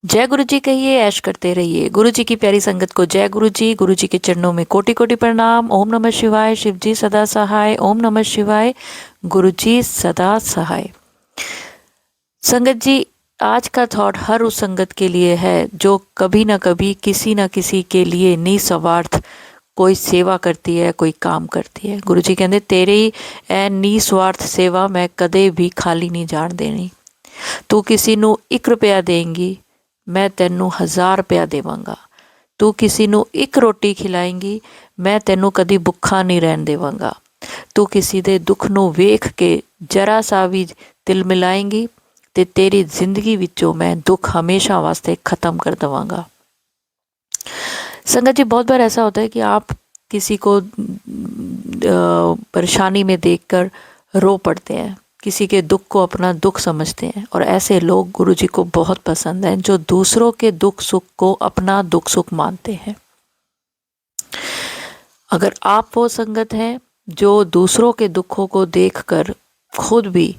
जय गुरु जी कहिए, ऐश करते रहिए। गुरु जी की प्यारी संगत को जय गुरु जी। गुरु जी के चरणों में कोटि कोटि प्रणाम। ओम नमः शिवाय। शिव जी सदा सहाय। ओम नमः शिवाय। गुरु जी सदा सहाय। संगत जी, आज का थॉट हर उस संगत के लिए है जो कभी ना कभी किसी ना किसी के लिए निस्वार्थ कोई सेवा करती है, कोई काम करती है। गुरु जी कहते तेरी ए निस्वार्थ सेवा मैं कदे भी खाली नहीं जान देनी। तू किसी ਨੂੰ 1 ਰੁਪਿਆ ਦੇਂਗੀ, मैं ਤੈਨੂੰ 1000 ਰੁਪਿਆ ਦੇਵਾਂਗਾ। ਤੂੰ किसी ਨੂੰ 1 ਰੋਟੀ ਖਿਲਾਏਂਗੀ, मैं ਤੈਨੂੰ ਕਦੀ ਭੁੱਖਾ ਨਹੀਂ ਰਹਿਣ ਦੇਵਾਂਗਾ। ਤੂੰ ਕਿਸੇ ਦੇ ਦੁੱਖ ਨੂੰ ਵੇਖ ਕੇ ਜਰਾ ਸਾ ਵੀ ਦਿਲ ਮਿਲਾਏਂਗੀ ਤੇ तेरी ਜ਼ਿੰਦਗੀ ਵਿੱਚੋਂ मैं दुख हमेशा वास्ते ख़त्म कर देवांगा। संगत जी, बहुत बार ऐसा होता है कि आप किसी को परेशानी में देखकर रो पड़ते हैं, किसी के दुख को अपना दुख समझते हैं, और ऐसे लोग गुरु जी को बहुत पसंद हैं जो दूसरों के दुख सुख को अपना दुख सुख मानते हैं। अगर आप वो संगत हैं जो दूसरों के दुखों को देखकर खुद भी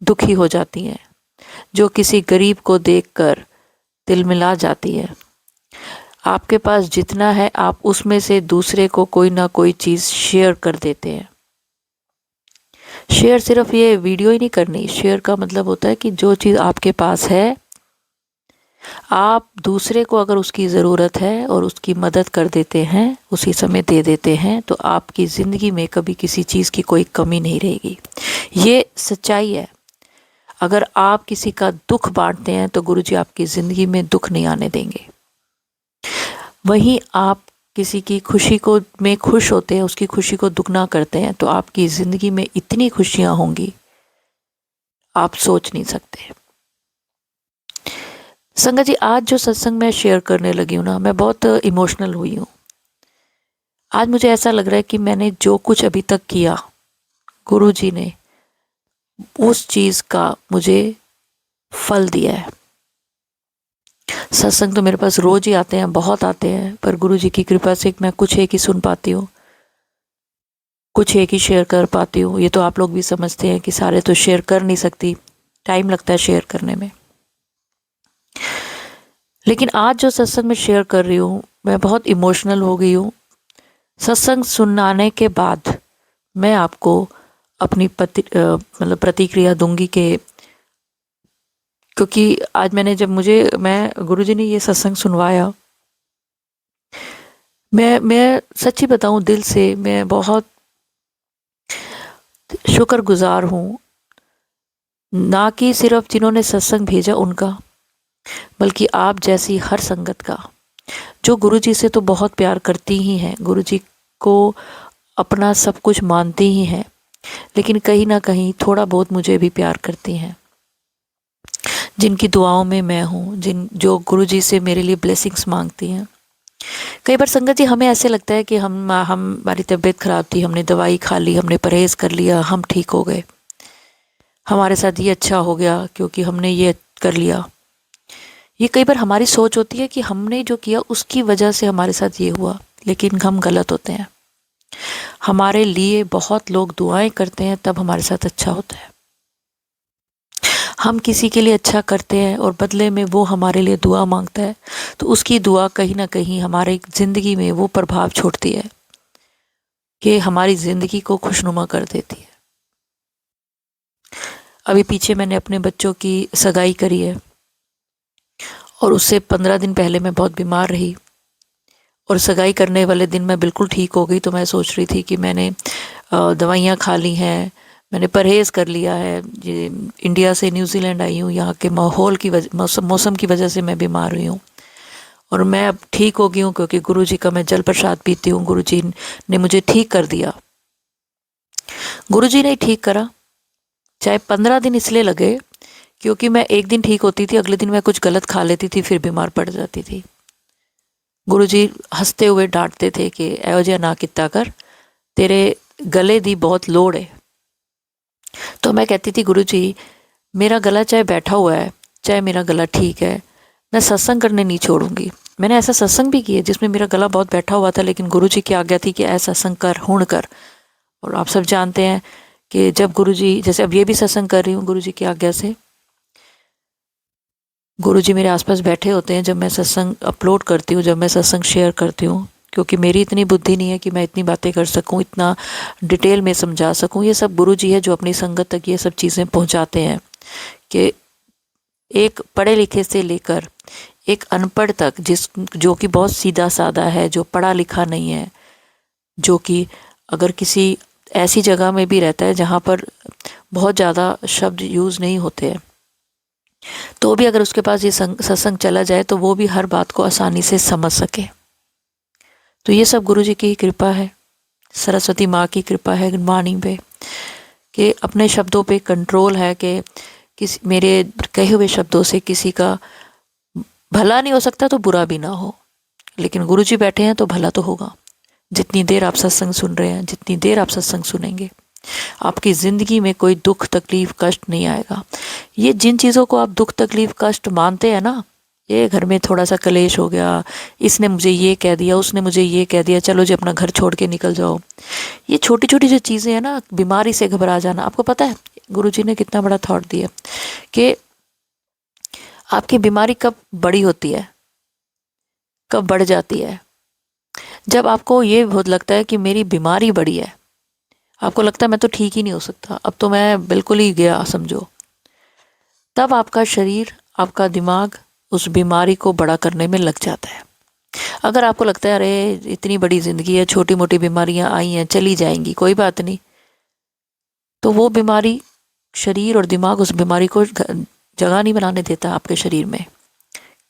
दुखी हो जाती हैं, जो किसी गरीब को देखकर दिल मिला जाती है, आपके पास जितना है आप उसमें से दूसरे को कोई ना कोई चीज़ शेयर कर देते हैं। शेयर सिर्फ ये वीडियो ही नहीं करनी, शेयर का मतलब होता है कि जो चीज़ आपके पास है आप दूसरे को अगर उसकी ज़रूरत है और उसकी मदद कर देते हैं, उसी समय दे देते हैं, तो आपकी ज़िंदगी में कभी किसी चीज़ की कोई कमी नहीं रहेगी। ये सच्चाई है। अगर आप किसी का दुख बांटते हैं तो गुरुजी आपकी ज़िंदगी में दुख नहीं आने देंगे। वहीं आप किसी की खुशी को में खुश होते हैं, उसकी खुशी को दुगना करते हैं, तो आपकी ज़िंदगी में इतनी खुशियाँ होंगी आप सोच नहीं सकते। संगत जी, आज जो सत्संग मैं शेयर करने लगी हूँ ना, मैं बहुत इमोशनल हुई हूँ। आज मुझे ऐसा लग रहा है कि मैंने जो कुछ अभी तक किया, गुरु जी ने उस चीज़ का मुझे फल दिया है। सत्संग तो मेरे पास रोज ही आते हैं, बहुत आते हैं, पर गुरु जी की कृपा से मैं कुछ एक ही सुन पाती हूँ, कुछ एक ही शेयर कर पाती हूँ। ये तो आप लोग भी समझते हैं कि सारे तो शेयर कर नहीं सकती, टाइम लगता है शेयर करने में। लेकिन आज जो सत्संग में शेयर कर रही हूँ, मैं बहुत इमोशनल हो गई हूँ। सत्संग सुनाने के बाद मैं आपको अपनी प्रतिक्रिया दूंगी क्योंकि आज मैं गुरुजी ने ये सत्संग सुनवाया, मैं सच्ची बताऊं, दिल से मैं बहुत शुक्रगुजार हूँ। ना कि सिर्फ जिन्होंने सत्संग भेजा उनका, बल्कि आप जैसी हर संगत का जो गुरुजी से तो बहुत प्यार करती ही हैं, गुरुजी को अपना सब कुछ मानती ही हैं, लेकिन कहीं ना कहीं थोड़ा बहुत मुझे भी प्यार करती हैं, जिनकी दुआओं में मैं हूँ, जो गुरुजी से मेरे लिए ब्लेसिंग्स मांगती हैं। कई बार संगत जी, हमें ऐसे लगता है कि हमारी तबीयत ख़राब थी, हमने दवाई खा ली, हमने परहेज़ कर लिया, हम ठीक हो गए, हमारे साथ ये अच्छा हो गया क्योंकि हमने ये कर लिया। ये कई बार हमारी सोच होती है कि हमने जो किया उसकी वजह से हमारे साथ ये हुआ, लेकिन हम गलत होते हैं। हमारे लिए बहुत लोग दुआएं करते हैं, तब हमारे साथ अच्छा होता है। हम किसी के लिए अच्छा करते हैं और बदले में वो हमारे लिए दुआ मांगता है, तो उसकी दुआ कहीं ना कहीं हमारे ज़िंदगी में वो प्रभाव छोड़ती है कि हमारी ज़िंदगी को खुशनुमा कर देती है। अभी पीछे मैंने अपने बच्चों की सगाई करी है, और उससे 15 दिन पहले मैं बहुत बीमार रही, और सगाई करने वाले दिन मैं बिल्कुल ठीक हो गई। तो मैं सोच रही थी कि मैंने दवाइयाँ खा ली हैं, मैंने परहेज़ कर लिया है। ये इंडिया से न्यूजीलैंड आई हूँ, यहाँ के माहौल की वजह मौसम की वजह से मैं बीमार हुई हूँ, और मैं अब ठीक हो गई हूँ क्योंकि गुरुजी का मैं जल प्रसाद पीती हूँ। गुरुजी ने मुझे ठीक कर दिया। गुरुजी ने ठीक करा, चाहे 15 दिन इसलिए लगे क्योंकि मैं एक दिन ठीक होती थी, अगले दिन मैं कुछ गलत खा लेती थी, फिर बीमार पड़ जाती थी। गुरुजी हंसते हुए डांटते थे कि एहो जिहा ना किता कर, तेरे गले दी बहुत लोड़ है। तो मैं कहती थी, गुरुजी मेरा गला चाहे बैठा हुआ है, चाहे मेरा गला ठीक है, मैं सत्संग करने नहीं छोड़ूंगी। मैंने ऐसा सत्संग भी किया जिसमें मेरा गला बहुत बैठा हुआ था, लेकिन गुरुजी की आज्ञा थी कि ऐसा सत्संग कर, हुण कर। और आप सब जानते हैं कि जब गुरुजी, जैसे अब ये भी सत्संग कर रही हूँ गुरुजी की आज्ञा से, गुरुजी मेरे आसपास बैठे होते हैं जब मैं सत्संग अपलोड करती हूँ, जब मैं सत्संग शेयर करती हूँ, क्योंकि मेरी इतनी बुद्धि नहीं है कि मैं इतनी बातें कर सकूँ, इतना डिटेल में समझा सकूँ। ये सब गुरुजी है जो अपनी संगत तक ये सब चीज़ें पहुँचाते हैं कि एक पढ़े लिखे से लेकर एक अनपढ़ तक, जो कि बहुत सीधा साधा है, जो पढ़ा लिखा नहीं है, जो कि अगर किसी ऐसी जगह में भी रहता है जहाँ पर बहुत ज़्यादा शब्द यूज़ नहीं होते हैं, तो भी अगर उसके पास ये सत्संग चला जाए तो वो भी हर बात को आसानी से समझ सके। तो ये सब गुरु जी की कृपा है, सरस्वती माँ की कृपा है वाणी पे, कि अपने शब्दों पे कंट्रोल है, कि किसी मेरे कहे हुए शब्दों से किसी का भला नहीं हो सकता तो बुरा भी ना हो, लेकिन गुरु जी बैठे हैं तो भला तो होगा। जितनी देर आप सत्संग सुन रहे हैं, जितनी देर आप सत्संग सुनेंगे, आपकी ज़िंदगी में कोई दुख तकलीफ कष्ट नहीं आएगा। ये जिन चीज़ों को आप दुख तकलीफ कष्ट मानते हैं ना, ये घर में थोड़ा सा कलेश हो गया, इसने मुझे ये कह दिया, उसने मुझे ये कह दिया, चलो जी अपना घर छोड़ के निकल जाओ, ये छोटी छोटी जो चीज़ें हैं ना, बीमारी से घबरा जाना। आपको पता है गुरुजी ने कितना बड़ा थॉट दिया कि आपकी बीमारी कब बड़ी होती है, कब बढ़ जाती है? जब आपको ये बहुत लगता है कि मेरी बीमारी बड़ी है, आपको लगता है मैं तो ठीक ही नहीं हो सकता, अब तो मैं बिल्कुल ही गया समझो, तब आपका शरीर, आपका दिमाग उस बीमारी को बड़ा करने में लग जाता है। अगर आपको लगता है अरे इतनी बड़ी ज़िंदगी है, छोटी मोटी बीमारियां आई हैं चली जाएंगी, कोई बात नहीं, तो वो बीमारी, शरीर और दिमाग उस बीमारी को जगह नहीं बनाने देता आपके शरीर में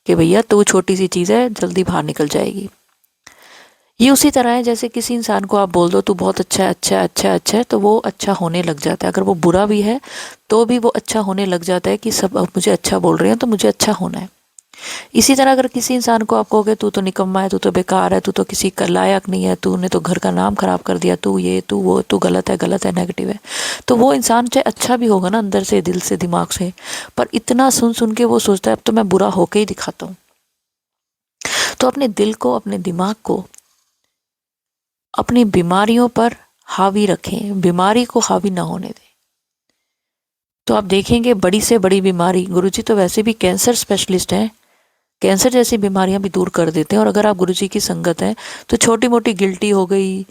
कि भैया तो छोटी सी चीज़ है, जल्दी बाहर निकल जाएगी। ये उसी तरह है जैसे किसी इंसान को आप बोल दो तू बहुत अच्छा है, अच्छा है, अच्छा है, अच्छा है, तो वो अच्छा होने लग जाता है। अगर वो बुरा भी है तो भी वो अच्छा होने लग जाता है कि सब अब मुझे अच्छा बोल रहे हैं तो मुझे अच्छा होना है। इसी तरह अगर किसी इंसान को आप कहोगे तू तो निकम्मा है, तू तो बेकार है, तू तो किसी का लायक नहीं है, तूने तो घर का नाम खराब कर दिया, तू ये तू वो, तू गलत है, नेगेटिव है, तो वो इंसान चाहे अच्छा भी होगा ना अंदर से, दिल से, दिमाग से, पर इतना सुन सुन के वो सोचता है अब तो मैं बुरा होके ही दिखाता हूँ। तो अपने दिल को, अपने दिमाग को अपनी बीमारियों पर हावी रखें, बीमारी को हावी ना होने दें। तो आप देखेंगे बड़ी से बड़ी बीमारी, गुरुजी तो वैसे भी कैंसर स्पेशलिस्ट हैं, कैंसर जैसी बीमारियां भी दूर कर देते हैं। और अगर आप गुरुजी की संगत हैं तो छोटी मोटी गिल्टी हो गई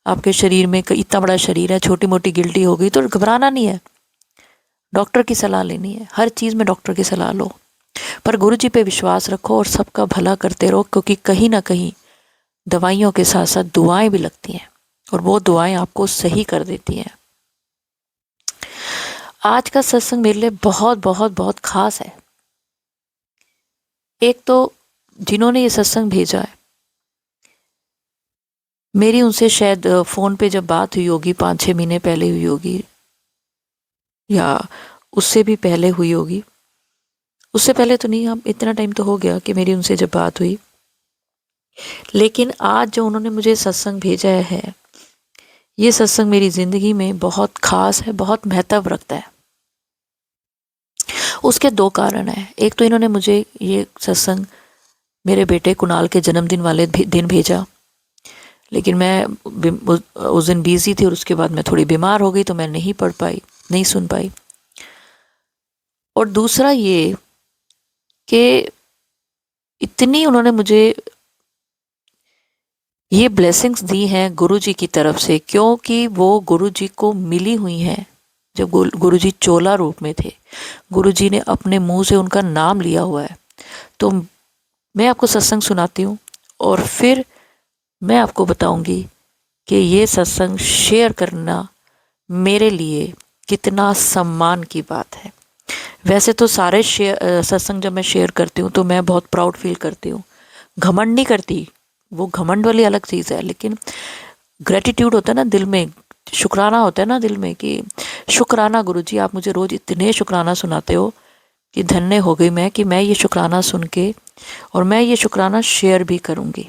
आपके शरीर में, इतना बड़ा शरीर है, छोटी मोटी गिल्टी हो गई तो घबराना नहीं है, डॉक्टर की सलाह लेनी है। हर चीज़ में डॉक्टर की सलाह लो, पर गुरुजी पे विश्वास रखो और सबका भला करते रहो, क्योंकि कहीं ना कहीं दवाइयों के साथ साथ दुआएं भी लगती हैं और वो दुआएं आपको सही कर देती हैं। आज का सत्संग मेरे लिए बहुत बहुत बहुत खास है। एक तो जिन्होंने ये सत्संग भेजा है, मेरी उनसे शायद फ़ोन पे जब बात हुई होगी 5-6 महीने पहले हुई होगी, या उससे भी पहले हुई होगी, उससे पहले तो नहीं, हम इतना टाइम तो हो गया कि मेरी उनसे जब बात हुई। लेकिन आज जो उन्होंने मुझे सत्संग भेजा है, ये सत्संग मेरी ज़िंदगी में बहुत ख़ास है, बहुत महत्व रखता है। उसके 2 कारण हैं। एक तो इन्होंने मुझे ये सत्संग मेरे बेटे कुणाल के जन्मदिन वाले दिन भेजा, लेकिन मैं उस दिन बिज़ी थी और उसके बाद मैं थोड़ी बीमार हो गई तो मैं नहीं पढ़ पाई, नहीं सुन पाई। और दूसरा ये कि इतनी उन्होंने मुझे ये ब्लेसिंग्स दी हैं गुरुजी की तरफ से, क्योंकि वो गुरुजी को मिली हुई हैं जब गुरुजी चोला रूप में थे, गुरुजी ने अपने मुंह से उनका नाम लिया हुआ है। तो मैं आपको सत्संग सुनाती हूँ और फिर मैं आपको बताऊंगी कि ये सत्संग शेयर करना मेरे लिए कितना सम्मान की बात है। वैसे तो सारे सत्संग जब मैं शेयर करती हूँ तो मैं बहुत प्राउड फील करती हूँ, घमंड नहीं करती, वो घमंड वाली अलग चीज़ है, लेकिन ग्रेटिट्यूड होता है ना दिल में, शुक्राना होता है ना दिल में कि शुक्राना गुरुजी आप मुझे रोज़ इतने शुक्राना सुनाते हो कि धन्य हो गई मैं कि मैं ये शुक्राना सुन के, और मैं ये शुक्राना शेयर भी करूँगी,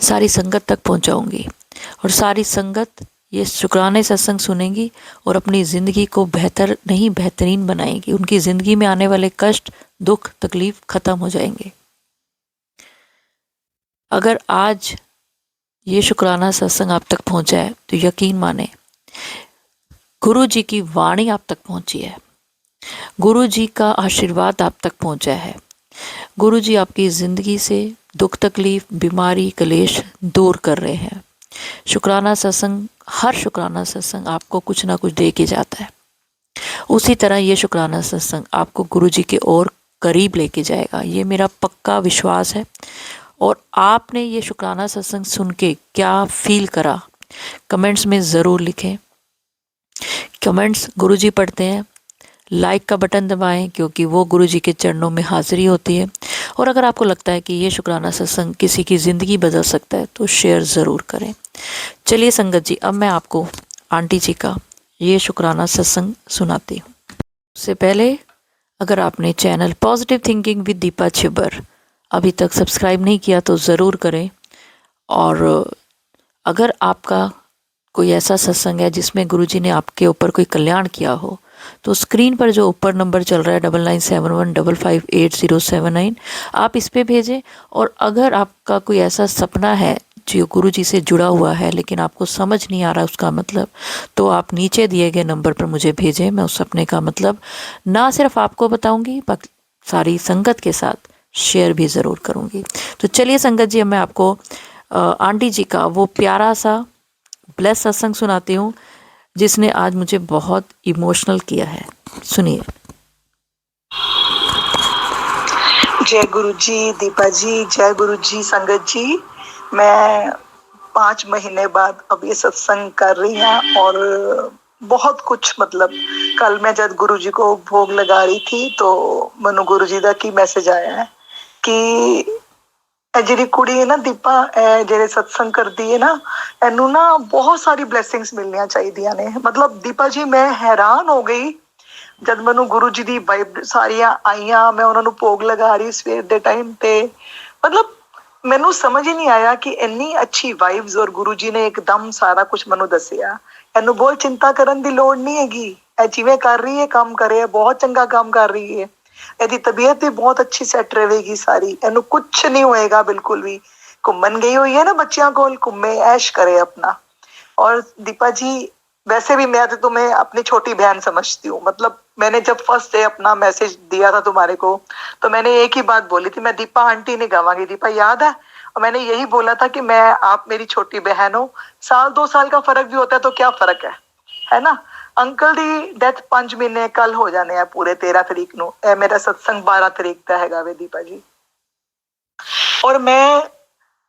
सारी संगत तक पहुँचाऊँगी, और सारी संगत ये शुक्राने सत्संग सुनेंगी और अपनी ज़िंदगी को बेहतर नहीं बेहतरीन बनाएंगी। उनकी ज़िंदगी में आने वाले कष्ट दुख तकलीफ ख़त्म हो जाएंगे। अगर आज ये शुक्राना सत्संग आप तक पहुंचा है तो यकीन माने गुरु जी की वाणी आप तक पहुंची है, गुरु जी का आशीर्वाद आप तक पहुंचा है। गुरु जी आपकी ज़िंदगी से दुख तकलीफ बीमारी कलेश दूर कर रहे हैं। शुक्राना सत्संग, हर शुक्राना सत्संग आपको कुछ ना कुछ दे के जाता है। उसी तरह ये शुक्राना सत्संग आपको गुरु जी के और करीब लेके जाएगा, ये मेरा पक्का विश्वास है। और आपने ये शुक्राना सत्संग सुन के क्या फील करा, कमेंट्स में ज़रूर लिखें। कमेंट्स गुरुजी पढ़ते हैं। लाइक का बटन दबाएं क्योंकि वो गुरुजी के चरणों में हाजिरी होती है। और अगर आपको लगता है कि ये शुक्राना सत्संग किसी की ज़िंदगी बदल सकता है तो शेयर ज़रूर करें। चलिए संगत जी, अब मैं आपको आंटी जी का ये शुक्राना सत्संग सुनाती हूँ। उससे पहले अगर आपने channel positive thinking with Deepa Chhibber अभी तक सब्सक्राइब नहीं किया तो ज़रूर करें। और अगर आपका कोई ऐसा सत्संग है जिसमें गुरुजी ने आपके ऊपर कोई कल्याण किया हो तो स्क्रीन पर जो ऊपर नंबर चल रहा है 9971558079, आप इस पे भेजें। और अगर आपका कोई ऐसा सपना है जो गुरुजी से जुड़ा हुआ है लेकिन आपको समझ नहीं आ रहा उसका मतलब, तो आप नीचे दिए गए नंबर पर मुझे भेजें। मैं उस सपने का मतलब ना सिर्फ आपको बताऊंगी बल्कि सारी संगत के साथ शेयर भी ज़रूर करूँगी। तो चलिए संगत जी, अब मैं आपको आंटी जी का वो प्यारा सा ब्लेस सत्संग सुनाती हूँ जिसने आज मुझे बहुत इमोशनल किया है। सुनिए। जय गुरु जी दीपा जी, जय गुरु जी संगत जी। मैं 5 महीने बाद अब ये सत्संग कर रही हूँ और बहुत कुछ मतलब कल मैं जब गुरु जी को भोग लगा रही थी तो मनु गुरु जी का की मैसेज आया है कि ਜਿਹੜੀ ਕੁੜੀ ਹੈ ਨਾ ਦੀਪਾ, ਜਿਹੜੇ ਸਤਸੰਗ ਕਰਦੀ ਹੈ ਨਾ, ਇਹਨੂੰ ਨਾ ਬਹੁਤ ਸਾਰੀ ਬਲੇਸਿੰਗਸ ਮਿਲਣੀਆਂ ਚਾਹੀਦੀਆਂ ਨੇ। ਮਤਲਬ ਦੀਪਾ ਜੀ ਮੈਂ ਹੈਰਾਨ ਹੋ ਗਈ ਜਦ ਮੈਨੂੰ ਗੁਰੂ ਜੀ ਦੀ ਵਾਈਬ ਸਾਰੀਆਂ ਆਈਆਂ, ਮੈਂ ਉਹਨਾਂ ਨੂੰ ਭੋਗ ਲਗਾ ਰਹੀ ਸਵੇਰ ਦੇ ਟਾਈਮ ਤੇ। ਮਤਲਬ ਮੈਨੂੰ ਸਮਝ ਹੀ ਨਹੀਂ ਆਇਆ ਕਿ ਇੰਨੀ ਅੱਛੀ ਵਾਈਬਸ ਔਰ ਗੁਰੂ ਜੀ ਨੇ ਇੱਕਦਮ ਸਾਰਾ ਕੁਝ ਮੈਨੂੰ ਦੱਸਿਆ। ਇਹਨੂੰ ਬਹੁਤ ਚਿੰਤਾ ਕਰਨ ਦੀ ਲੋੜ ਨਹੀਂ ਹੈਗੀ, ਇਹ ਜਿਵੇਂ ਕਰ ਰਹੀ ਹੈ ਕੰਮ ਕਰੇ, ਬਹੁਤ ਚੰਗਾ ਕੰਮ ਕਰ ਰਹੀ ਹੈ। ਇਹਦੀ ਤਬੀਅਤ ਵੀ ਬਹੁਤ ਅੱਛੀ ਸੈੱਟ ਰਹੇਗੀ ਸਾਰੀ, ਇਹਨੂੰ ਕੁਛ ਨਹੀਂ ਹੋਏਗਾ ਬਿਲਕੁਲ ਵੀ। ਘੁੰਮਣ ਗਈ ਹੋਈ ਹੈ ना बच्चियों को, घूमे ऐश करे अपना। और दीपा जी वैसे भी मैं तो तुम्हें अपनी छोटी बहन समझती हूँ। मतलब मैंने जब फर्स्ट डे अपना मैसेज दिया था तुम्हारे को तो मैंने एक ही बात बोली थी, मैं दीपा आंटी नहीं गावांगी, दीपा याद है। और मैंने यही बोला था कि मैं आप मेरी छोटी बहन हो, 1-2 साल का फर्क भी होता है तो क्या फर्क है ना। ਅੰਕਲ ਦੀ ਡੈਥ 5 ਮਹੀਨੇ ਕੱਲ ਹੋ ਜਾਣੇ ਆ ਪੂਰੇ 13 ਤਰੀਕ ਨੂੰ। ਇਹ ਮੇਰਾ ਸਤਸੰਗ 12 ਤਰੀਕ ਦਾ ਹੈਗਾ ਵੇ ਦੀਪਾ ਜੀ। ਔਰ ਮੈਂ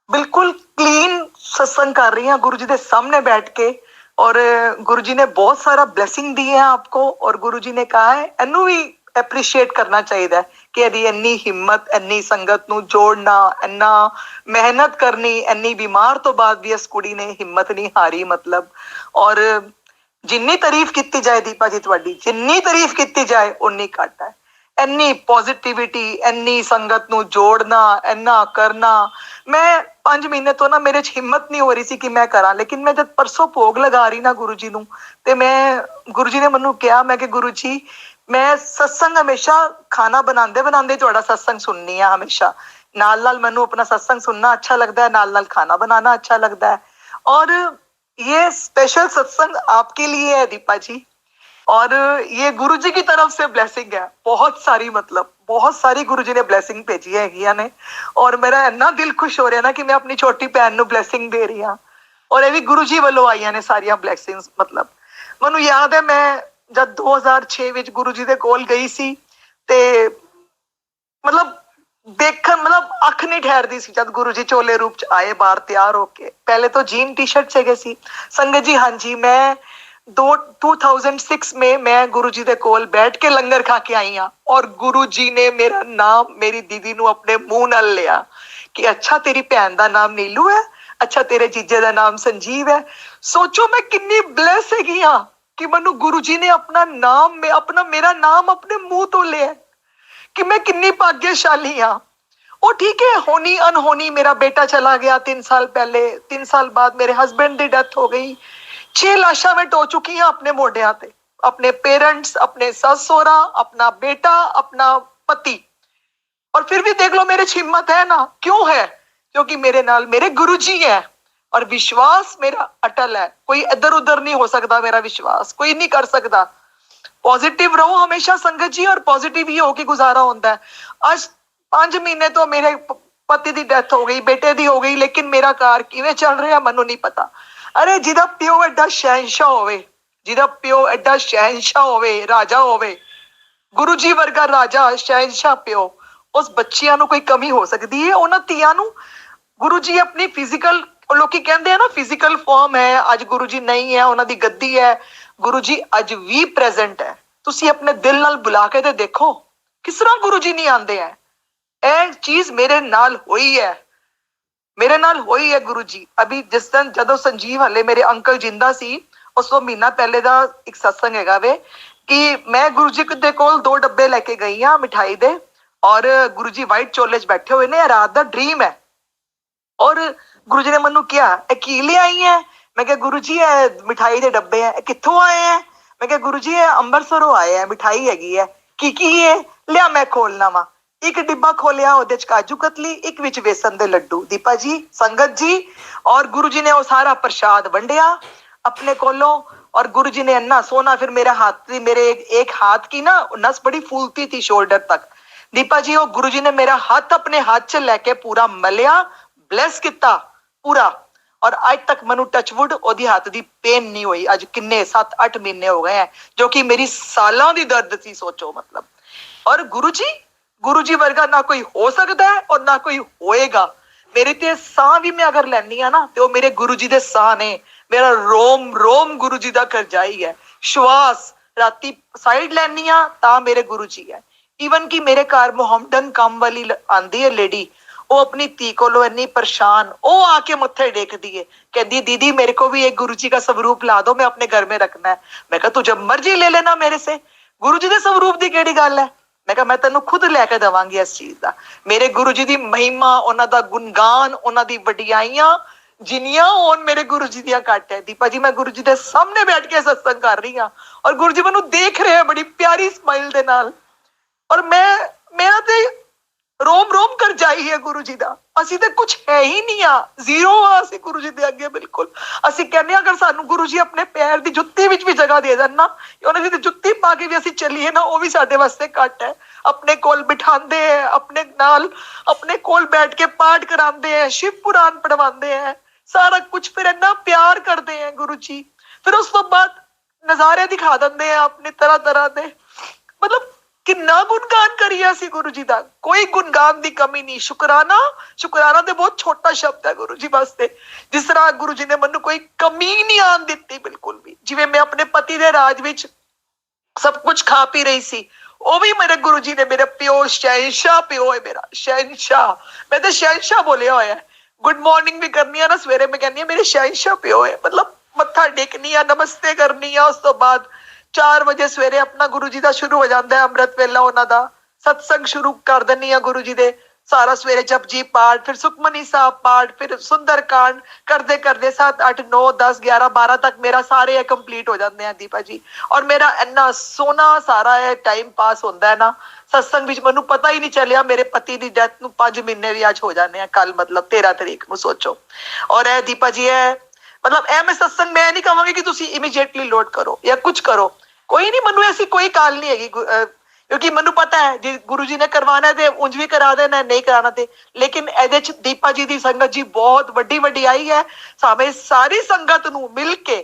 ਬਿਲਕੁਲ ਕਲੀਨ सत्संग कर रही हैं गुरु जी के सामने बैठ के। और गुरु जी ने बहुत सारा ब्लेसिंग दी है आपको और गुरु जी ने कहा है इनू भी एप्रीशिएट करना चाहिए कि यदि इन्नी हिम्मत इन्नी संगत नू जोड़ना, इन्ना मेहनत करनी, इन्नी बीमार तो बाद भी इस कुड़ी ने हिम्मत नहीं हारी। मतलब और जिन्नी तारीफ की जाए दीपा जी तुहाडी, जिन्नी तारीफ की जाए उन्नी घट है। इन्नी पॉजिटिविटी, इन्नी संगत नू जोड़ना, इन्ना करना। मैं 5 महीने तो ना मेरे हिम्मत नहीं हो रही सी कि मैं करा, लेकिन मैं जब परसों भोग लगा रही ना गुरु जी नू ते मैं गुरु जी ने मैनू कहा, मैं कि गुरु जी मैं सत्संग हमेशा खाना बनाते बनाते तुहाडा सत्संग सुननी है हमेशा। नाल नाल मैनू अपना सत्संग सुनना अच्छा लगता है, नाल नाल खाना बनाना अच्छा लगता है। और ये स्पेशल सत्संग आपके लिए है दीपा जी। और ये गुरु जी की तरफ से ब्लेसिंग है बहुत सारी, मतलब बहुत सारी गुरु जी ने ब्लेसिंग भेजी है ने। और मेरा इन्ना दिल खुश हो रहा ना कि मैं अपनी छोटी भैन नू ब्लेसिंग दे रही हाँ। और ये भी गुरु जी वालों आई ने सारिया ब्लेसिंग्स। मतलब मैनू याद है मैं जब 2006 विच गुरु जी दे कोल गई सी ते मतलब देखन मतलब अख नहीं ठहरदी सी जब गुरु जी चोले रूप च आए बाहर तैयार होके। पहले तो जीन टी शर्ट च गए सी संगत जी। हाँ जी, मैं 2006 में मैं गुरु जी दे कोल बैठ के लंगर खा के आई हाँ। और गुरु जी ने मेरा नाम मेरी दीदी नू अपने मुंह नाल लिया कि अच्छा तेरी भैन दा नाम नीलू है, अच्छा तेरे जीजे दा नाम संजीव है। सोचो मैं कितनी ब्लेस हैगी हाँ कि मैनू गुरु जी ने अपना नाम में अपना मेरा नाम अपने मुंह तो लिया कि मैं कितनी भाग्यशाली हाँ। वो ठीक है, होनी अनहोनी मेरा बेटा चला गया 3 साल पहले, 3 साल बाद मेरे हस्बैंड की डेथ हो गई। 6 लाशा मैं ढो चुकी हाँ अपने मोढिया ते, अपने पेरेंट्स, अपने सस सहुरा, अपना बेटा, अपना पति। और फिर भी देख लो मेरे हिम्मत है ना, क्यों है? क्योंकि मेरे नाल मेरे गुरु जी है और विश्वास मेरा अटल है। कोई इधर उधर नहीं हो सकता, मेरा विश्वास कोई नहीं कर सकता। पॉजिटिव रहो हमेशा संगत जी, और पॉजिटिव ही होके गुजारा होता है। आज 5 महीने तो मेरे पति की डेथ हो गई, बेटे की हो गई, लेकिन मेरा कार किवें चल रहा मैनू नहीं पता। अरे जिहदा प्यो एडा शहनशाह होवे, जिहदा प्यो एडा शहनशाह होवे, राजा होवे, गुरु जी वर्गा राजा शहनशाह प्यो, उस बच्चियां नू कोई कमी हो सकती है? उन्हां धीआं नू गुरु जी अपनी फिजिकल, लोग कहते हैं ना फिजिकल फॉर्म है, अज गुरु जी नहीं है, उन्हां दी गद्दी है, गुरु जी अज भी प्रेजेंट है। तुसी अपने दिल नाल बुला के ते देखो किस तरह गुरु जी नहीं आंदे है। ਇਹ चीज मेरे नाल हुई है, मेरे नाल हुई है गुरु जी। अभी जिस दिन जदों संजीव हले मेरे अंकल जिंदा सी, उस तो महीना पहले दा एक सत्संग हैगा वे कि मैं गुरु जी दे कोल 2 डब्बे लेके गई हाँ मिठाई दे, और गुरु जी वाइट चोले च बैठे हुए ने, रात दा ड्रीम है। और गुरु जी ने मैनू कहा ए की ले आई है? मैं क्या गुरु जी ए मिठाई दे डब्बे है, कित्थों आए हैं? मैं क्या गुरु जी अंबरसरों आए हैं, मिठाई हैगी है। की है? लिया मैं खोलना वा। एक डिब्बा खोलिया, ਉਹਦੇ ਚ काजू कतली, एक विच बेसन दे लड्डू। दीपा जी, संगत जी, और गुरु जी ने वो सारा प्रसाद वंडिया अपने कोलों, और गुरु जी ने इन्ना सोना, फिर मेरे हाथ मेरे एक हाथ की ना नस बड़ी फूलती थी शोल्डर तक। दीपा जी वो गुरु जी ने मेरा हाथ अपने हाथ च लैके पूरा मलिया, ब्लैस किता पूरा, और आज तक मैनू टचवुड ओदी हाथ दी पेन नहीं हुई। अज किन्ने 7-8 महीने हो गए हैं, जो कि मेरी सालों दी दर्द थी, सोचो मतलब। और गुरु जी वर्गा ना कोई हो सकता है और ना कोई होएगा। मेरे ते साह भी मैं अगर लैनी है ना, तो मेरे गुरु जी दे साह ने, मेरा रोम रोम गुरु जी दा करजाई है। श्वास राती साइड लैनी आ ता मेरे गुरु जी है। ईवन कि मेरे घर मोहम्मदन काम वाली आंदी है लेडी, वो अपनी धी को इन्नी परेशान, वो आके मत्थे टेकदी है, कहती दीदी मेरे को भी एक गुरु जी का स्वरूप ला दो, मैं अपने घर में रखना है। मैं कहा तू जब मर्जी ले लेना मेरे से, गुरु जी के स्वरूप की केड़ी गल है? मैं कहा मैं तेन खुद लैके देवांगी इस चीज का। मेरे गुरु जी की महिमा, उन्हों का गुणगान, उन्होंने वडियाइयां जिन्नियां होन मेरे गुरु जी दियां घट है। दीपा जी मैं गुरु जी के सामने बैठ के सत्संग कर रही हाँ, और गुरु जी मैनू देख रहे हैं बड़ी प्यारी स्माइल दे नाल, और मेरा ते रोम रोम कर जाई है गुरु जी दा। ਅਸੀਂ ਤੇ ਕੁਝ ਹੈ ਹੀ ਨਹੀਂ ਆ, ਜ਼ੀਰੋ ਆ ਅਸੀਂ ਗੁਰੂ ਜੀ ਦੇ ਅੱਗੇ ਬਿਲਕੁਲ। ਅਸੀਂ ਕਹਿੰਦੇ ਆ ਅਗਰ ਸਾਨੂੰ ਗੁਰੂ ਜੀ ਆਪਣੇ ਪੈਰ ਦੀ ਜੁੱਤੀ ਵਿੱਚ ਵੀ ਜਗ੍ਹਾ ਦੇ ਦੇਣ ਨਾ, ਉਹਨਾਂ ਦੀ ਜੁੱਤੀ ਪਾ ਕੇ ਵੀ ਅਸੀਂ ਚੱਲੀਏ ਨਾ, ਉਹ ਵੀ ਸਾਡੇ ਵਾਸਤੇ ਘੱਟ ਹੈ। ਆਪਣੇ ਕੋਲ ਬਿਠਾਉਂਦੇ ਹੈ, ਆਪਣੇ ਨਾਲ ਆਪਣੇ ਕੋਲ ਬੈਠ ਕੇ ਪਾਠ ਕਰਾਉਂਦੇ ਹੈ, शिव पुराण पढ़वाते हैं, सारा कुछ फिर इन्ना प्यार करते हैं गुरु जी। फिर उस तो बाद नज़ारे दिखा देंगे अपने तरह तरह के, मतलब किन्ना गुणगान करिए ਅਸੀਂ गुरु जी का, कोई गुणगान की कमी नहीं। शुकराना, शुकराना तो बहुत छोटा शब्द है गुरु जी वास्ते। जिस तरह गुरु जी ने मैनू कोई कमी नहीं आन दी बिल्कुल भी, जिवें मैं अपने पति के राज विच सब कुछ खा पी रही सी, वो भी मेरे गुरु जी ने, मेरा प्यो शहनशाह प्यो है, मेरा शहनशाह, मैं तो शहनशाह बोलिया होया है। गुड मॉर्निंग भी करनी है ना सवेरे, मैं कहनी मेरे शहनशाह प्यो है, मतलब मत्था टेकनी है, नमस्ते करनी है, उस तो बाद 4 बजे सवेरे अपना गुरु जी का शुरू हो जाता है अमृत वेला, उन्हों का सत्संग शुरू कर देनी है गुरु जी दे। सारा सवेरे जपजी पाठ, फिर सुखमनी साहब पाठ, फिर सुंदर कांड करते करते 7, 8, 9, 10, 11, 12 तक मेरा सारे कंप्लीट हो जाते हैं दीपा जी। और मेरा इन्ना सोना सारा है टाइम पास होता है ना सत्संग विच, मैनू पता ही नहीं चलिया मेरे पति की डेथ नू 5 महीने भी आज हो जाने हैं, कल मतलब 13 तारीख को सोचो। और है दीपा जी है मतलब ए मैं सत्संग मैं नहीं कहूँगी कि तुसी इमीडिएटली लोड करो या कुछ करो, कोई नहीं, मैनू ऐसी कोई काल नहीं हैगी, क्योंकि मैनू पता है जी गुरु जी ने करवाना है तो उंज भी करा देना, नहीं कराना ते। लेकिन एदे च दीपा जी की संगत जी बहुत वड्डी वडियाई है, सामे सारी संगत नू मिल के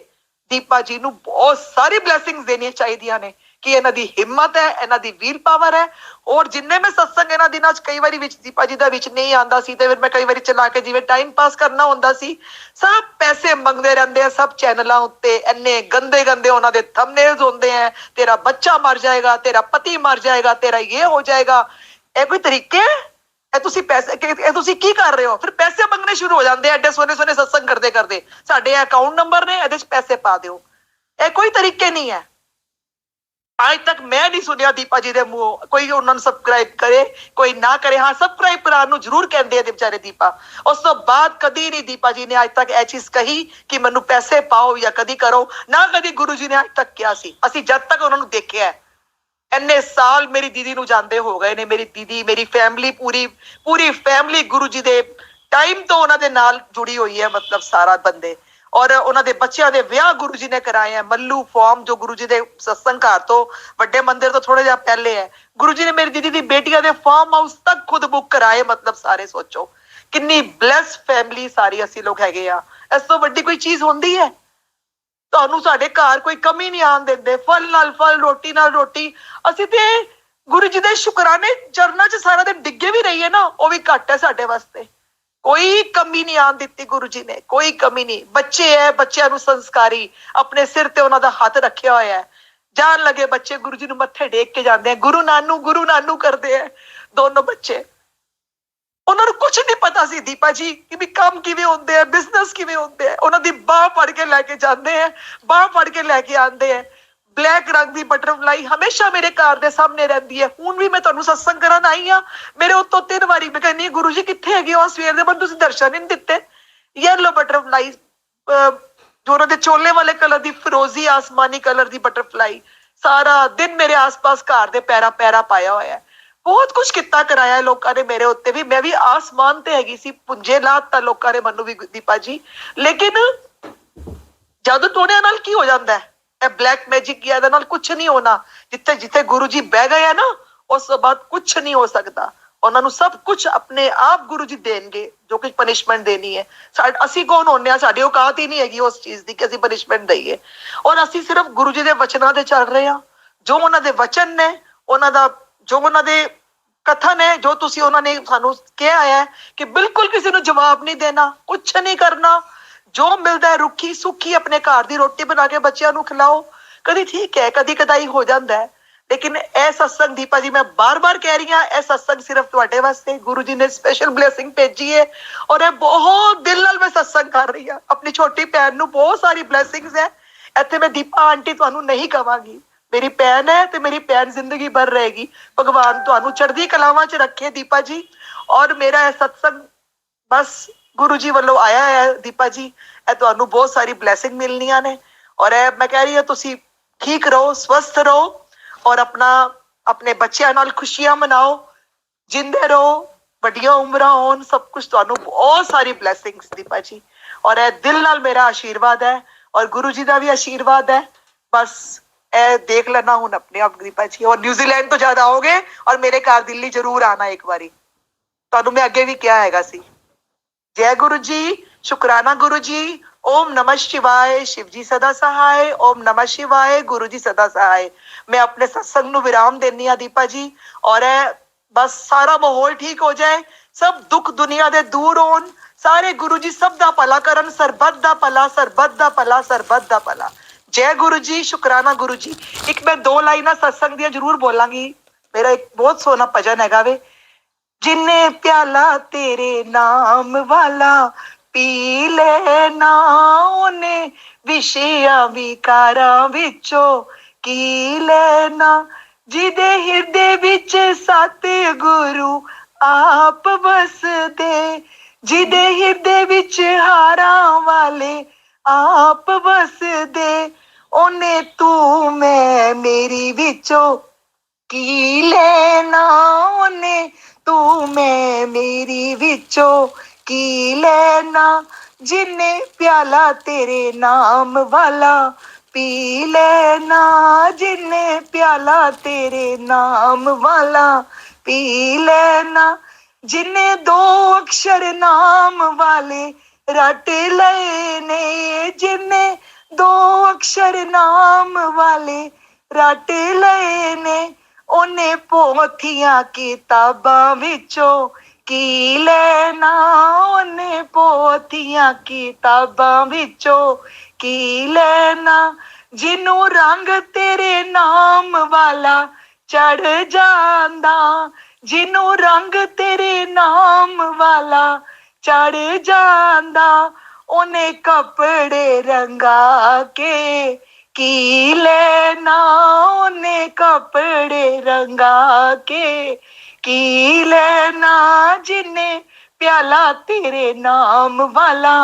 दीपा जी नू बहुत सारी ब्लैसिंग्स देनियां चाहिए ने कि इन्हां दी हिम्मत है, इन्हां दी वील पावर है। और जिन्ने मैं सत्संग इन्हां दिनां च कई वारी विच दीपा जी दा विच नहीं आंदा सी, ते फिर मैं कई वारी चला के जिवें टाइम पास करना हुंदा सी, सब पैसे मंगदे रहंदे हैं सब चैनलों उत्ते, इन्ने गंदे गंदे उन्हां दे थंबनेल्स होंदे हैं, तेरा बच्चा मर जाएगा, तेरा पति मर जाएगा, तेरा ये हो जाएगा। ए कोई तरीके है? तुसी पैसे तुसी की कर रहे हो? फिर पैसे मंगने शुरू हो जाते हैं, एडे सोने सोने सत्संग करते करते, साडे अकाउंट नंबर ने, एदे च पैसे पा दिओ। ए कोई तरीके नहीं है। आज तक मैं नहीं सुनिया दीपा जी के मुंह कोई उन्होंने सबसक्राइब करे कोई ना करे। हाँ सबसक्राइब कराने जरूर कहते हैं बेचारे दीपा, उस तो बाद कदी नहीं दीपा जी ने आज तक यह चीज कही कि मैनू पैसे पाओ या कदी करो ना, कदी गुरु जी ने आज तक किया सी। असी जब तक उन्होंने देखा है, इन्ने साल मेरी दीदी नू जानते हो गए ने, मेरी दीदी मेरी फैमिली पूरी पूरी फैमिली गुरु जी दे टाइम तो उन्होंने नाल जुड़ी हुई है, मतलब सारा बंदे। ਔਰ ਉਹਨਾਂ ਦੇ ਬੱਚਿਆਂ ਦੇ ਵਿਆਹ ਗੁਰੂ ਜੀ ਨੇ ਕਰਾਏ ਆ। ਮੱਲੂ ਫਾਰਮ ਜੋ ਗੁਰੂ ਜੀ ਦੇ ਸਤਸੰਗ ਘਰ ਤੋਂ ਵੱਡੇ ਮੰਦਿਰ ਤੋਂ ਥੋੜਾ ਜਿਹਾ ਪਹਿਲੇ ਹੈ, ਗੁਰੂ ਜੀ ਨੇ ਮੇਰੀ ਦੀਦੀ ਦੀ ਬੇਟੀਆਂ ਦੇ ਫਾਰਮ ਹਾਊਸ ਤੱਕ ਖੁਦ ਬੁੱਕ ਕਰਾਏ। ਮਤਲਬ ਸਾਰੇ ਸੋਚੋ ਕਿੰਨੀ ਬਲੈਸ ਫੈਮਿਲੀ ਸਾਰੀ ਅਸੀਂ ਲੋਕ ਹੈਗੇ ਆ। ਇਸ ਤੋਂ ਵੱਡੀ ਕੋਈ ਚੀਜ਼ ਹੁੰਦੀ ਹੈ? ਤੁਹਾਨੂੰ ਸਾਡੇ ਘਰ ਕੋਈ ਕਮੀ ਨਹੀਂ ਆਉਣ ਦਿੰਦੇ, ਫਲ ਨਾਲ ਫਲ, ਰੋਟੀ ਨਾਲ ਰੋਟੀ। ਅਸੀਂ ਤੇ ਗੁਰੂ ਜੀ ਦੇ ਸ਼ੁਕਰਾਨੇ ਚਰਨਾਂ 'ਚ ਸਾਰਾ ਦਿਨ ਡਿੱਗੇ ਵੀ ਰਹੀਏ ਨਾ, ਉਹ ਵੀ ਘੱਟ ਹੈ ਸਾਡੇ ਵਾਸਤੇ। ਕੋਈ ਕਮੀ ਨਹੀਂ ਆਉਣ ਦਿੱਤੀ ਗੁਰੂ ਜੀ ਨੇ, ਕੋਈ ਕਮੀ ਨਹੀਂ। ਬੱਚੇ ਹੈ, ਬੱਚਿਆਂ ਨੂੰ ਸੰਸਕਾਰੀ, ਆਪਣੇ ਸਿਰ ਤੇ ਉਹਨਾਂ ਦਾ ਹੱਥ ਰੱਖਿਆ ਹੋਇਆ ਹੈ। ਜਾਣ ਲੱਗੇ ਬੱਚੇ ਗੁਰੂ ਜੀ ਨੂੰ ਮੱਥੇ ਟੇਕ ਕੇ ਜਾਂਦੇ ਆ, ਗੁਰੂ ਨਾਨੂ ਕਰਦੇ ਆ ਦੋਨੋਂ ਬੱਚੇ। ਉਹਨਾਂ ਨੂੰ ਕੁਝ ਨਹੀਂ ਪਤਾ ਸੀ ਦੀਪਾ ਜੀ ਕਿ ਵੀ ਕੰਮ ਕਿਵੇਂ ਹੁੰਦੇ ਆ, ਬਿਜ਼ਨਸ ਕਿਵੇਂ ਹੁੰਦੇ ਆ। ਉਹਨਾਂ ਦੀ ਬਾਹ ਫੜ ਕੇ ਲੈ ਕੇ ਜਾਂਦੇ ਆ, ਬਾਹ ਫੜ ਕੇ ਲੈ ਕੇ ਆਉਂਦੇ ਆ। ਬਲੈਕ ਰੰਗ ਦੀ ਬਟਰਫਲਾਈ ਹਮੇਸ਼ਾ ਮੇਰੇ ਘਰ ਦੇ ਸਾਹਮਣੇ ਰਹਿੰਦੀ ਹੈ। ਹੁਣ ਵੀ ਮੈਂ ਤੁਹਾਨੂੰ ਸਤਸੰਗ ਕਰਨ ਆਈ ਆ, ਮੇਰੇ ਉੱਤੋਂ 3 ਵਾਰੀ ਮੈਂ ਕਹਿੰਦੀ ਹਾਂ ਗੁਰੂ ਜੀ ਕਿੱਥੇ ਹੈਗੇ ਹੋ? ਸਵੇਰ ਦੇ ਮੈਨੂੰ ਤੁਸੀਂ ਦਰਸ਼ਨ ਨਹੀਂ ਦਿੱਤੇ। ਯੈਲੋ ਬਟਰਫਲਾਈ, ਜੋ ਉਹਨਾਂ ਦੇ ਚੋਲੇ ਵਾਲੇ ਕਲਰ ਦੀ ਫਿਰੋਜ਼ੀ ਆਸਮਾਨੀ ਕਲਰ ਦੀ ਬਟਰਫਲਾਈ, ਸਾਰਾ ਦਿਨ ਮੇਰੇ ਆਸ-ਪਾਸ ਘਰ ਦੇ ਪੈਰਾ ਪਾਇਆ ਹੋਇਆ ਹੈ। ਬਹੁਤ ਕੁਝ ਕੀਤਾ ਕਰਾਇਆ ਲੋਕਾਂ ਨੇ ਮੇਰੇ ਉੱਤੇ ਵੀ। ਮੈਂ ਵੀ ਆਸਮਾਨ ਤੇ ਹੈਗੀ ਸੀ, ਪੁੰਜੇ ਲਾਤਾ ਲੋਕਾਂ ਨੇ ਮੈਨੂੰ ਵੀ ਦੀਪਾ ਜੀ। ਲੇਕਿਨ ਜਾਦੂ ਟੋਣਿਆਂ ਨਾਲ ਕੀ ਹੋ ਜਾਂਦਾ ਹੈ? ਇਹ ਬਲੈਕ ਮੈਜਿਕ ਕੀ, ਇਹਦੇ ਨਾਲ ਕੁਝ ਨਹੀਂ ਹੋਣਾ। ਜਿੱਥੇ ਜਿੱਥੇ ਗੁਰੂ ਜੀ ਬਹਿ ਗਏ ਆ ਨਾ, ਉਸ ਤੋਂ ਬਾਅਦ ਕੁਝ ਨਹੀਂ ਹੋ ਸਕਦਾ। ਉਹਨਾਂ ਨੂੰ ਸਭ ਕੁਝ ਆਪਣੇ ਆਪ ਗੁਰੂ ਜੀ ਦੇਣਗੇ, ਜੋ ਕੁਝ ਪਨਿਸ਼ਮੈਂਟ ਦੇਣੀ ਹੈ। ਅਸੀਂ ਕੌਣ ਹੁੰਦੇ ਆ? ਸਾਡੀ ਔਕਾਤ ਹੀ ਨਹੀਂ ਹੈਗੀ ਉਸ ਚੀਜ਼ ਦੀ ਕਿ ਅਸੀਂ ਪਨਿਸ਼ਮੈਂਟ ਦਈਏ। ਔਰ ਅਸੀਂ ਸਿਰਫ ਗੁਰੂ ਜੀ ਦੇ ਵਚਨਾਂ ਤੇ ਚੱਲ ਰਹੇ ਹਾਂ। ਜੋ ਉਹਨਾਂ ਦੇ ਵਚਨ ਨੇ, ਜੋ ਉਹਨਾਂ ਦੇ ਕਥਨ ਹੈ, ਜੋ ਤੁਸੀਂ ਉਹਨਾਂ ਨੇ ਸਾਨੂੰ ਕਿਹਾ ਹੈ ਕਿ ਬਿਲਕੁਲ ਕਿਸੇ ਨੂੰ ਜਵਾਬ ਨਹੀਂ ਦੇਣਾ, ਕੁਛ ਨਹੀਂ ਕਰਨਾ। ਜੋ ਮਿਲਦਾ ਹੈ ਰੁੱਖੀ ਸੁੱਖੀ ਆਪਣੇ ਘਰ ਦੀ ਰੋਟੀ ਬਣਾ ਕੇ ਬੱਚਿਆਂ ਨੂੰ ਖਿਲਾਓ। ਕਦੀ ਠੀਕ ਹੈ, ਕਦੀ ਕਦਾਈ ਹੋ ਜਾਂਦਾ ਹੈ। ਲੇਕਿਨ ਇਹ ਸਤਸੰਗ ਦੀਪਾ ਜੀ, ਮੈਂ ਬਾਰ-ਬਾਰ ਕਹਿ ਰਹੀ ਹਾਂ, ਇਹ ਸਤਸੰਗ ਸਿਰਫ ਤੁਹਾਡੇ ਵਾਸਤੇ ਗੁਰੂ ਜੀ ਨੇ ਸਪੈਸ਼ਲ ਬਲੇਸਿੰਗ ਭੇਜੀ ਹੈ। ਔਰ ਇਹ ਬਹੁਤ ਦਿਲ ਨਾਲ ਮੈਂ ਸਤਸੰਗ ਕਰ ਰਹੀ ਹਾਂ। ਆਪਣੀ ਛੋਟੀ ਭੈਣ ਨੂੰ ਬਹੁਤ ਸਾਰੀ ਬਲੇਸਿੰਗਸ ਹੈ। ਇੱਥੇ ਮੈਂ ਦੀਪਾ ਆਂਟੀ ਤੁਹਾਨੂੰ ਨਹੀਂ ਕਵਾਂਗੀ, ਮੇਰੀ ਭੈਣ ਹੈ ਤੇ ਮੇਰੀ ਭੈਣ ਜ਼ਿੰਦਗੀ ਭਰ ਰਹੇਗੀ। ਭਗਵਾਨ ਤੁਹਾਨੂੰ ਚੜ੍ਹਦੀ ਕਲਾਵਾਂ 'ਚ ਰੱਖੇ ਦੀਪਾ ਜੀ। ਔਰ ਮੇਰਾ ਇਹ ਸਤਸੰਗ ਬਸ ਗੁਰੂ ਜੀ ਵੱਲੋਂ ਆਇਆ ਹੈ ਦੀਪਾ ਜੀ। ਇਹ ਤੁਹਾਨੂੰ ਬਹੁਤ ਸਾਰੀ ਬਲੇਸਿੰਗ ਮਿਲਣੀਆਂ ਨੇ। ਔਰ ਇਹ ਮੈਂ ਕਹਿ ਰਹੀ ਹਾਂ, ਤੁਸੀਂ ਠੀਕ ਰਹੋ, ਸਵਸਥ ਰਹੋ ਔਰ ਆਪਣੇ ਬੱਚਿਆਂ ਨਾਲ ਖੁਸ਼ੀਆਂ ਮਨਾਓ, ਜਿੰਦੇ ਰਹੋ, ਵੱਡੀਆਂ ਉਮਰਾਂ ਹੋਣ, ਸਭ ਕੁਝ ਤੁਹਾਨੂੰ ਬਹੁਤ ਸਾਰੀ ਬਲੇਸਿੰਗਸ ਦੀਪਾ ਜੀ। ਔਰ ਇਹ ਦਿਲ ਨਾਲ ਮੇਰਾ ਆਸ਼ੀਰਵਾਦ ਹੈ ਔਰ ਗੁਰੂ ਜੀ ਦਾ ਵੀ ਆਸ਼ੀਰਵਾਦ ਹੈ। ਬਸ ਇਹ ਦੇਖ ਲੈਣਾ ਹੁਣ ਆਪਣੇ ਆਪ ਦੀਪਾ ਜੀ। ਔਰ ਨਿਊਜ਼ੀਲੈਂਡ ਤੋਂ ਜਦ ਆਓਗੇ ਔਰ ਮੇਰੇ ਘਰ ਦਿੱਲੀ ਜ਼ਰੂਰ ਆਣਾ ਇੱਕ ਵਾਰੀ, ਤੁਹਾਨੂੰ ਮੈਂ ਅੱਗੇ ਵੀ ਕਿਹਾ ਹੈਗਾ ਸੀ। जय गुरु जी, शुक्राना गुरु जी। ओम नमः शिवाय, शिव जी सदा सहाय। ओम नमः शिवाय, गुरु जी सदा सहाय। मैं अपने सत्संग नूं विराम देनी आ दीपा जी। और बस सारा माहौल ठीक हो जाए, सब दुख दुनिया दे दूर होन, सारे गुरु जी सब दा भला करन, सरबत दा भला, सरबत दा भला, सरबत दा भला। जय गुरु जी, शुक्राना गुरु जी। एक मैं 2 लाइनां सत्संग दियां जरूर बोलांगी। मेरा एक बहुत सोहना भजन हैगा वे, जिन्ने प्याला तेरे नाम वाला पी लेना, ओने विषया विकारां विचों की लेना। जिदे हिरदे विच सतगुरु आप बसदे, जिदे हिरदे विच हारां वाले आप बसदे, ओने तू मैं मेरी विचों की लेना, ओने तू मैं मेरी विचों की लेना। जिन्ने प्याला तेरे नाम वाला पी लेना, जिन्ने प्याला तेरे नाम वाला पी लेना। जिन्ने 2 अक्षर नाम वाले रट लेने, जिन्ने 2 अक्षर नाम वाले रट लेने, ओने पोथियां किताबां विचों की लेना, ओने पोथियां किताबां विचों की लेना। जिन्नू रंग तेरे नाम वाला चढ़ जांदा, जिन्नू रंग तेरे नाम वाला चढ़ जांदा, ओने कपड़े रंगा के की लेना, ओने कपड़े रंगा के की लेना। जिन्ने प्याला तेरे नाम वाला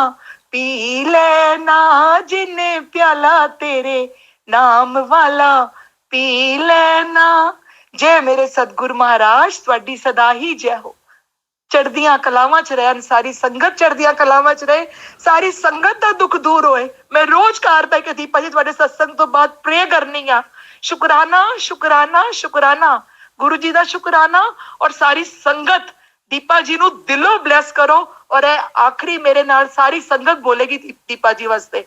पी लेना, जिन्ने प्याला तेरे नाम वाला पी लेना। जय मेरे सतगुरु महाराज, ਤੁਹਾਡੀ सदा ही जय हो। ਚੜ੍ਹਦੀਆਂ ਕਲਾਵਾਂ ਚ ਰਹਿਣ, ਸਾਰੀ ਸੰਗਤ ਚੜ੍ਹਦੀਆਂ ਕਲਾਵਾਂ ਚ ਰਹੇ, ਸਾਰੀ ਸੰਗਤ ਦਾ ਦੁੱਖ ਦੂਰ ਹੋਏ। ਮੈਂ ਰੋਜ਼ ਘਰ ਬੈ ਕੇ ਦੀਪਾ ਜੀ ਤੁਹਾਡੇ ਸਤਸੰਗ ਤੋਂ ਬਾਅਦ ਪ੍ਰੇ ਕਰਨੀ ਆ, ਸ਼ੁਕਰਾਨਾ ਸ਼ੁਕਰਾਨਾ ਸ਼ੁਕਰਾਨਾ, ਗੁਰੂ ਜੀ ਦਾ ਸ਼ੁਕਰਾਨਾ। ਔਰ ਸਾਰੀ ਸੰਗਤ ਦੀਪਾ ਜੀ ਨੂੰ ਦਿਲੋਂ ਬਲੈਸ ਕਰੋ। ਔਰ ਇਹ ਆਖਰੀ ਮੇਰੇ ਨਾਲ ਸਾਰੀ ਸੰਗਤ ਬੋਲੇਗੀ ਦੀਪਾ ਜੀ ਵਾਸਤੇ।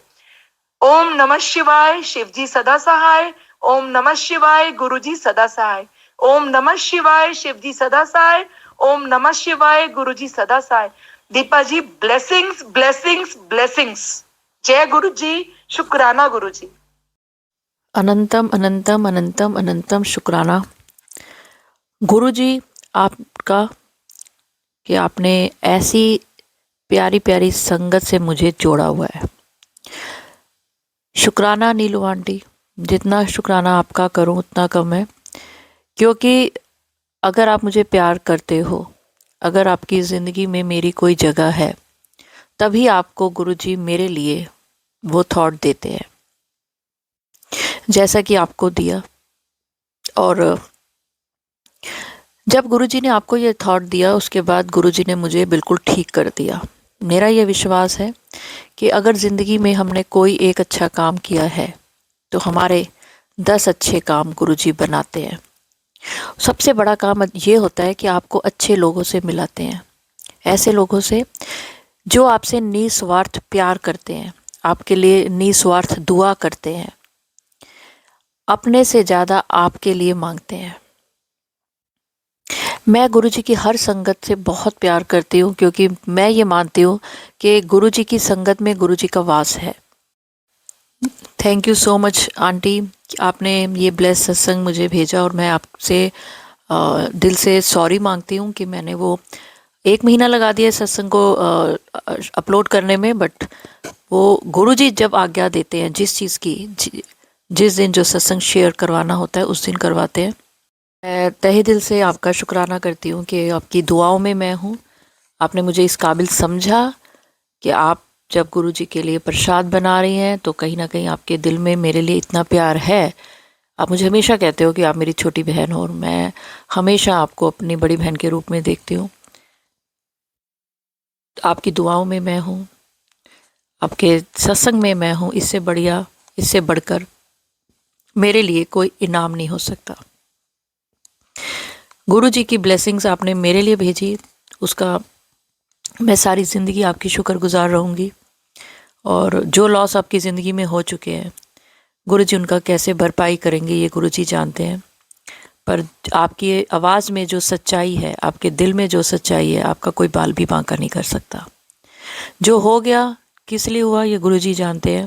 ओम नमः शिवाय, शिव जी सदा सहाय। ओम नमः शिवाय, गुरु जी सदा सहाय। ओम नमः शिवाय, शिव जी सदा सहाय। ओम नमः शिवाय, गुरु जी सदा सहाय। दीपा जी ब्लेसिंग्स ब्लेसिंग्स ब्लेसिंग्स। जय गुरु जी, शुक्राना गुरु जी। अनंतम अनंतम अनंतम अनंतम शुक्राना गुरु जी आपका कि आपने ऐसी प्यारी प्यारी संगत से मुझे जोड़ा हुआ है। शुक्राना नीलू आंटी, जितना शुक्राना आपका करूं उतना कम है, क्योंकि अगर आप मुझे प्यार करते हो, अगर आपकी ज़िंदगी में मेरी कोई जगह है, तभी आपको गुरुजी मेरे लिए वो थॉट देते हैं जैसा कि आपको दिया। और जब गुरुजी ने आपको ये थॉट दिया, उसके बाद गुरुजी ने मुझे बिल्कुल ठीक कर दिया। मेरा ये विश्वास है कि अगर ज़िंदगी में हमने कोई एक अच्छा काम किया है तो हमारे 10 अच्छे काम गुरुजी बनाते हैं। सबसे बड़ा काम ये होता है कि आपको अच्छे लोगों से मिलाते हैं, ऐसे लोगों से जो आपसे निस्वार्थ प्यार करते हैं, आपके लिए निस्वार्थ दुआ करते हैं, अपने से ज़्यादा आपके लिए मांगते हैं। मैं गुरुजी की हर संगत से बहुत प्यार करती हूँ, क्योंकि मैं ये मानती हूँ कि गुरुजी की संगत में गुरुजी का वास है। Thank you so much aunty, आपने ये ब्लेस सत्संग मुझे भेजा। और मैं आपसे दिल से सॉरी मांगती हूँ कि मैंने वो 1 महीना लगा दिया सत्संग को अपलोड करने में, बट वो गुरुजी जब आज्ञा देते हैं जिस चीज़ की, जिस दिन जो सत्संग शेयर करवाना होता है उस दिन करवाते हैं। मैं तहे दिल से आपका शुक्राना करती हूँ कि आपकी दुआओं में मैं हूँ। आपने मुझे इस काबिल समझा कि आप जब गुरुजी के लिए प्रसाद बना रही हैं तो कहीं ना कहीं आपके दिल में मेरे लिए इतना प्यार है। आप मुझे हमेशा कहते हो कि आप मेरी छोटी बहन हो, और मैं हमेशा आपको अपनी बड़ी बहन के रूप में देखती हूँ। आपकी दुआओं में मैं हूँ, आपके सत्संग में मैं हूँ। इससे बढ़िया, इससे बढ़कर मेरे लिए कोई इनाम नहीं हो सकता। गुरुजी की ब्लेसिंग्स आपने मेरे लिए भेजी, उसका मैं सारी ज़िंदगी आपकी शुक्रगुजार रहूँगी। और जो लॉस आपकी ज़िंदगी में हो चुके हैं, गुरुजी उनका कैसे भरपाई करेंगे ये गुरुजी जानते हैं। पर आपकी आवाज़ में जो सच्चाई है, आपके दिल में जो सच्चाई है, आपका कोई बाल भी बांका नहीं कर सकता। जो हो गया किस लिए हुआ ये गुरुजी जानते हैं,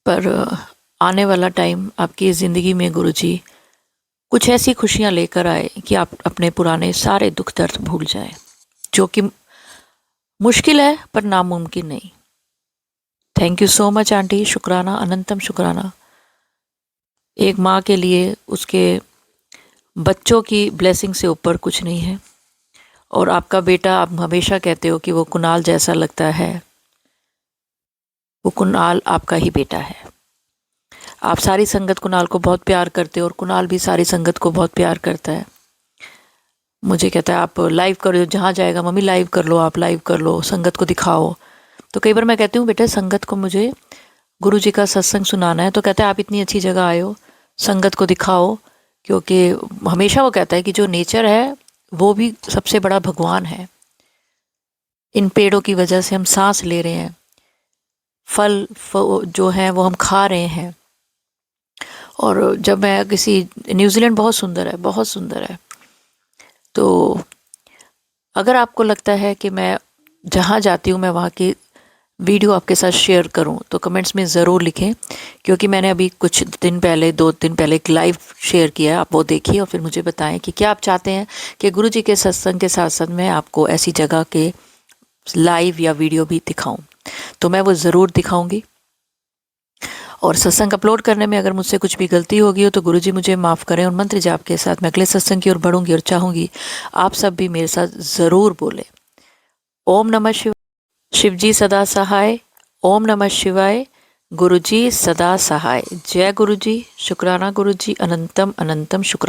पर आने वाला टाइम आपकी ज़िंदगी में गुरुजी कुछ ऐसी खुशियाँ लेकर आए कि आप अपने पुराने सारे दुख दर्द भूल जाएं, जो कि मुश्किल है पर नामुमकिन नहीं। Thank you so much aunty, शुक्राना, अनंतम शुक्राना। एक माँ के लिए उसके बच्चों की ब्लेसिंग से ऊपर कुछ नहीं है। और आपका बेटा, आप हमेशा कहते हो कि वो कुणाल जैसा लगता है, वो कुणाल आपका ही बेटा है। आप सारी संगत कुणाल को बहुत प्यार करते हो और कुणाल भी सारी संगत को बहुत प्यार करता है। मुझे कहता है आप लाइव करो, जहाँ जाएगा मम्मी लाइव कर लो, आप लाइव कर लो, संगत को दिखाओ। तो कई बार मैं कहती हूँ बेटा संगत को मुझे गुरुजी का सत्संग सुनाना है, तो कहता है आप इतनी अच्छी जगह आए हो, संगत को दिखाओ। क्योंकि हमेशा वो कहता है कि जो नेचर है वो भी सबसे बड़ा भगवान है। इन पेड़ों की वजह से हम सांस ले रहे हैं, फल जो है वो हम खा रहे हैं। और जब मैं किसी, न्यूजीलैंड बहुत सुंदर है, बहुत सुंदर है। तो अगर आपको लगता है कि मैं जहाँ जाती हूँ मैं वहाँ की वीडियो आपके साथ शेयर करूँ तो कमेंट्स में ज़रूर लिखें, क्योंकि मैंने अभी कुछ दिन पहले, 2 दिन पहले एक लाइव शेयर किया है। आप वो देखिए और फिर मुझे बताएं कि क्या आप चाहते हैं कि गुरुजी के सत्संग के साथ साथ मैं आपको ऐसी जगह के लाइव या वीडियो भी दिखाऊं। तो मैं वो ज़रूर दिखाऊंगी। और सत्संग अपलोड करने में अगर मुझसे कुछ भी गलती होगी हो तो गुरुजी मुझे माफ़ करें। और मंत्र जाप के साथ मैं अगले सत्संग की ओर बढ़ूंगी और चाहूँगी आप सब भी मेरे साथ ज़रूर बोले। ओम नमः शिवाय, शिव जी सदा सहाय। ओम नमः शिवाय, गुरुजी सदा सहाय। जय गुरुजी, शुक्राना गुरुजी, अनंतम अनंतम शुक्राना।